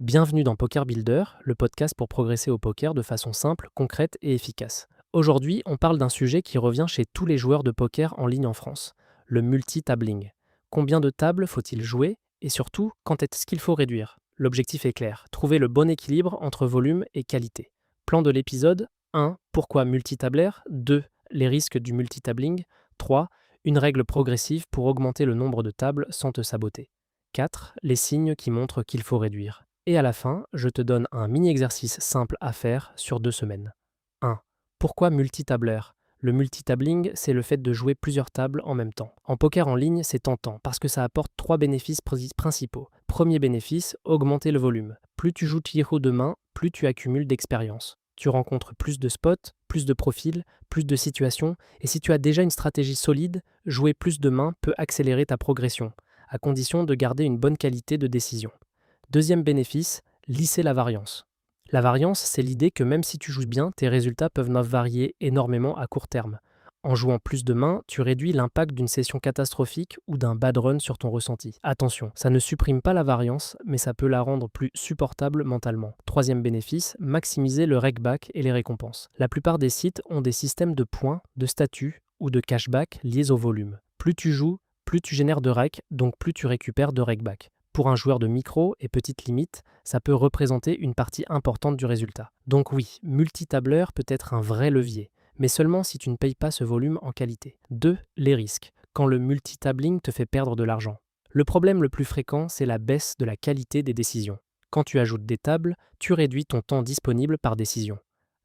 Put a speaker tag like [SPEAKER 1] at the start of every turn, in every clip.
[SPEAKER 1] Bienvenue dans Poker Builder, le podcast pour progresser au poker de façon simple, concrète et efficace. Aujourd'hui, on parle d'un sujet qui revient chez tous les joueurs de poker en ligne en France, le multi-tabling. Combien de tables faut-il jouer et surtout, quand est-ce qu'il faut réduire? L'objectif est clair, trouver le bon équilibre entre volume et qualité. Plan de l'épisode: 1. Pourquoi multitablaire? 2. Les risques du multitabling. 3. Une règle progressive pour augmenter le nombre de tables sans te saboter. 4. Les signes qui montrent qu'il faut réduire. Et à la fin, je te donne un mini-exercice simple à faire sur 2 semaines. 1. Pourquoi multitableur? Le multitabling, c'est le fait de jouer plusieurs tables en même temps. En poker en ligne, c'est tentant parce que ça apporte 3 bénéfices principaux. Premier bénéfice, augmenter le volume. Plus tu joues Chiro de main, plus tu accumules d'expérience. Tu rencontres plus de spots, plus de profils, plus de situations, et si tu as déjà une stratégie solide, jouer plus de mains peut accélérer ta progression, à condition de garder une bonne qualité de décision. Deuxième bénéfice, lisser la variance. La variance, c'est l'idée que même si tu joues bien, tes résultats peuvent varier énormément à court terme. En jouant plus de mains, tu réduis l'impact d'une session catastrophique ou d'un bad run sur ton ressenti. Attention, ça ne supprime pas la variance, mais ça peut la rendre plus supportable mentalement. Troisième bénéfice, maximiser le rakeback et les récompenses. La plupart des sites ont des systèmes de points, de statuts ou de cashback liés au volume. Plus tu joues, plus tu génères de rake, donc plus tu récupères de rakeback. Pour un joueur de micro et petite limite, ça peut représenter une partie importante du résultat. Donc oui, multitableur peut être un vrai levier, mais seulement si tu ne payes pas ce volume en qualité. 2. Les risques, quand le multitabling te fait perdre de l'argent. Le problème le plus fréquent, c'est la baisse de la qualité des décisions. Quand tu ajoutes des tables, tu réduis ton temps disponible par décision.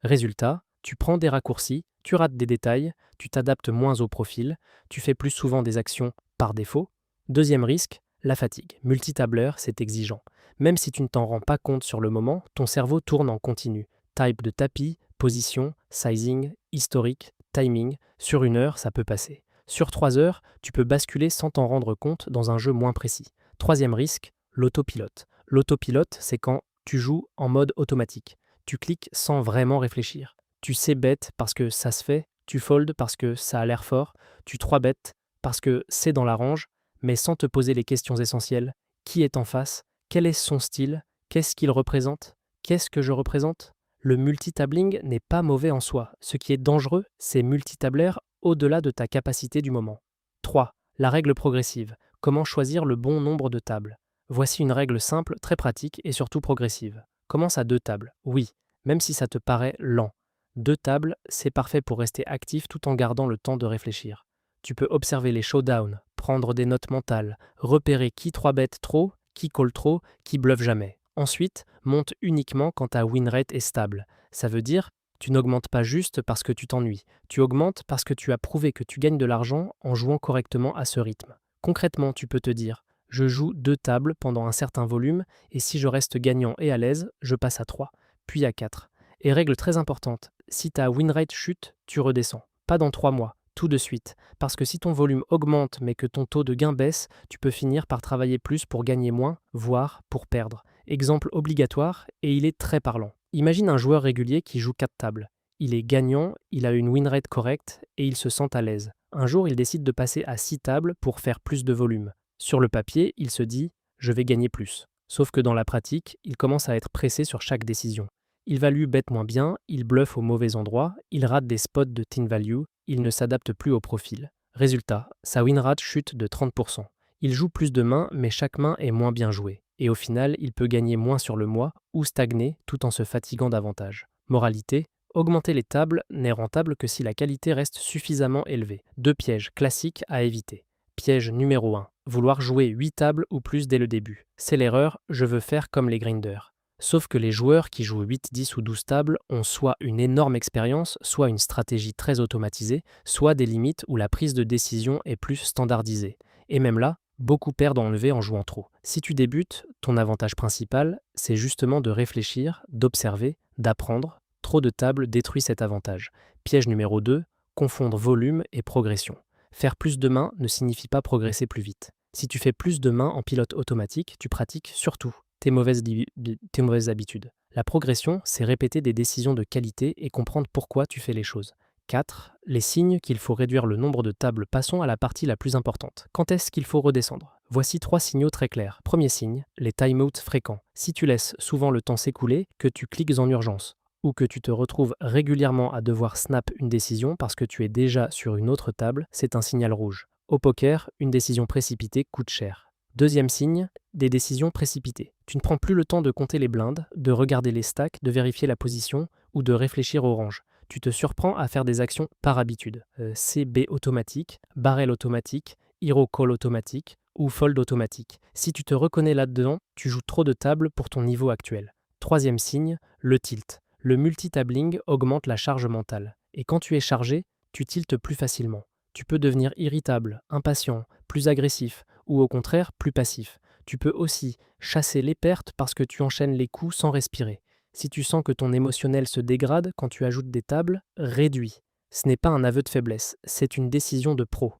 [SPEAKER 1] Résultat, tu prends des raccourcis, tu rates des détails, tu t'adaptes moins au profil, tu fais plus souvent des actions par défaut. Deuxième risque, la fatigue. Multitableur, c'est exigeant. Même si tu ne t'en rends pas compte sur le moment, ton cerveau tourne en continu. Type de tapis, position, sizing, historique, timing. Sur 1 heure, ça peut passer. Sur 3 heures, tu peux basculer sans t'en rendre compte dans un jeu moins précis. Troisième risque, l'autopilote. L'autopilote, c'est quand tu joues en mode automatique. Tu cliques sans vraiment réfléchir. Tu sais bet parce que ça se fait, tu fold parce que ça a l'air fort, tu 3-bet parce que c'est dans l'arrange, mais sans te poser les questions essentielles. Qui est en face? Quel est son style? Qu'est-ce qu'il représente? Qu'est-ce que je représente? Le multitabling n'est pas mauvais en soi. Ce qui est dangereux, c'est multitabler au-delà de ta capacité du moment. 3. La règle progressive. Comment choisir le bon nombre de tables? Voici une règle simple, très pratique et surtout progressive. Commence à 2 tables. Oui, même si ça te paraît lent. 2 tables, c'est parfait pour rester actif tout en gardant le temps de réfléchir. Tu peux observer les showdowns, prendre des notes mentales, repérer qui 3-bet trop, qui call trop, qui bluffe jamais. Ensuite, monte uniquement quand ta win rate est stable. Ça veut dire, tu n'augmentes pas juste parce que tu t'ennuies. Tu augmentes parce que tu as prouvé que tu gagnes de l'argent en jouant correctement à ce rythme. Concrètement, tu peux te dire, je joue 2 tables pendant un certain volume et si je reste gagnant et à l'aise, je passe à 3, puis à 4. Et règle très importante, si ta win rate chute, tu redescends. Pas dans 3 mois, tout de suite. Parce que si ton volume augmente mais que ton taux de gain baisse, tu peux finir par travailler plus pour gagner moins, voire pour perdre. Exemple obligatoire, et il est très parlant. Imagine un joueur régulier qui joue 4 tables. Il est gagnant, il a une win rate correcte et il se sent à l'aise. Un jour, il décide de passer à 6 tables pour faire plus de volume. Sur le papier, il se dit « je vais gagner plus ». Sauf que dans la pratique, il commence à être pressé sur chaque décision. Il value bête moins bien, il bluffe au mauvais endroit, il rate des spots de team value, il ne s'adapte plus au profil. Résultat, sa win rate chute de 30%. Il joue plus de mains, mais chaque main est moins bien jouée. Et au final, il peut gagner moins sur le mois ou stagner tout en se fatiguant davantage. Moralité, augmenter les tables n'est rentable que si la qualité reste suffisamment élevée. 2 pièges classiques à éviter. Piège numéro 1. Vouloir jouer 8 tables ou plus dès le début. C'est l'erreur, je veux faire comme les grinders. Sauf que les joueurs qui jouent 8, 10 ou 12 tables ont soit une énorme expérience, soit une stratégie très automatisée, soit des limites où la prise de décision est plus standardisée. Et même là, beaucoup perdent en levée en jouant trop. Si tu débutes, ton avantage principal, c'est justement de réfléchir, d'observer, d'apprendre. Trop de tables détruit cet avantage. Piège numéro 2, confondre volume et progression. Faire plus de mains ne signifie pas progresser plus vite. Si tu fais plus de mains en pilote automatique, tu pratiques surtout tes mauvaises habitudes. La progression, c'est répéter des décisions de qualité et comprendre pourquoi tu fais les choses. 4. Les signes qu'il faut réduire le nombre de tables. Passons à la partie la plus importante. Quand est-ce qu'il faut redescendre? Voici 3 signaux très clairs. Premier signe, les timeouts fréquents. Si tu laisses souvent le temps s'écouler, que tu cliques en urgence, ou que tu te retrouves régulièrement à devoir snap une décision parce que tu es déjà sur une autre table, c'est un signal rouge. Au poker, une décision précipitée coûte cher. Deuxième signe, des décisions précipitées. Tu ne prends plus le temps de compter les blindes, de regarder les stacks, de vérifier la position ou de réfléchir au range. Tu te surprends à faire des actions par habitude. CB automatique, barrel automatique, hero call automatique ou fold automatique. Si tu te reconnais là-dedans, tu joues trop de tables pour ton niveau actuel. Troisième signe, le tilt. Le multitabling augmente la charge mentale. Et quand tu es chargé, tu tiltes plus facilement. Tu peux devenir irritable, impatient, plus agressif ou au contraire plus passif. Tu peux aussi chasser les pertes parce que tu enchaînes les coups sans respirer. Si tu sens que ton émotionnel se dégrade quand tu ajoutes des tables, réduis. Ce n'est pas un aveu de faiblesse, c'est une décision de pro.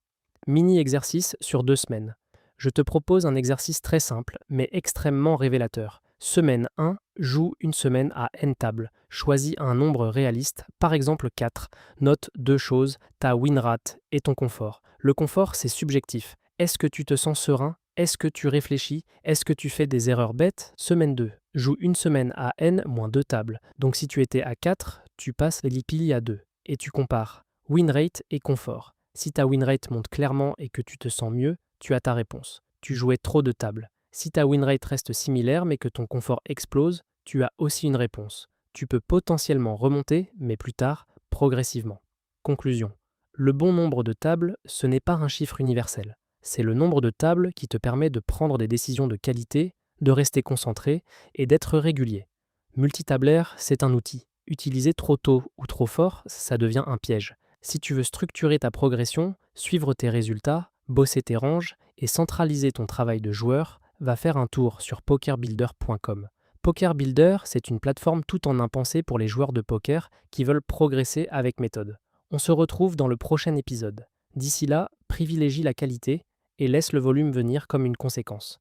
[SPEAKER 1] Mini-exercice sur 2 semaines. Je te propose un exercice très simple, mais extrêmement révélateur. Semaine 1, joue une semaine à N tables. Choisis un nombre réaliste, par exemple 4. Note 2 choses, ta win rate et ton confort. Le confort, c'est subjectif. Est-ce que tu te sens serein? Est-ce que tu réfléchis? Est-ce que tu fais des erreurs bêtes? Semaine 2, joue une semaine à N-2 tables. Donc si tu étais à 4, tu passes les pili à 2. Et tu compares win rate et confort. Si ta win rate monte clairement et que tu te sens mieux, tu as ta réponse. Tu jouais trop de tables. Si ta win rate reste similaire mais que ton confort explose, tu as aussi une réponse. Tu peux potentiellement remonter, mais plus tard, progressivement. Conclusion. Le bon nombre de tables, ce n'est pas un chiffre universel. C'est le nombre de tables qui te permet de prendre des décisions de qualité, de rester concentré et d'être régulier. Multitablaire, c'est un outil. Utilisé trop tôt ou trop fort, ça devient un piège. Si tu veux structurer ta progression, suivre tes résultats, bosser tes ranges et centraliser ton travail de joueur, va faire un tour sur pokerbuilder.com. Pokerbuilder, c'est une plateforme tout en un pensée pour les joueurs de poker qui veulent progresser avec méthode. On se retrouve dans le prochain épisode. D'ici là, privilégie la qualité et laisse le volume venir comme une conséquence.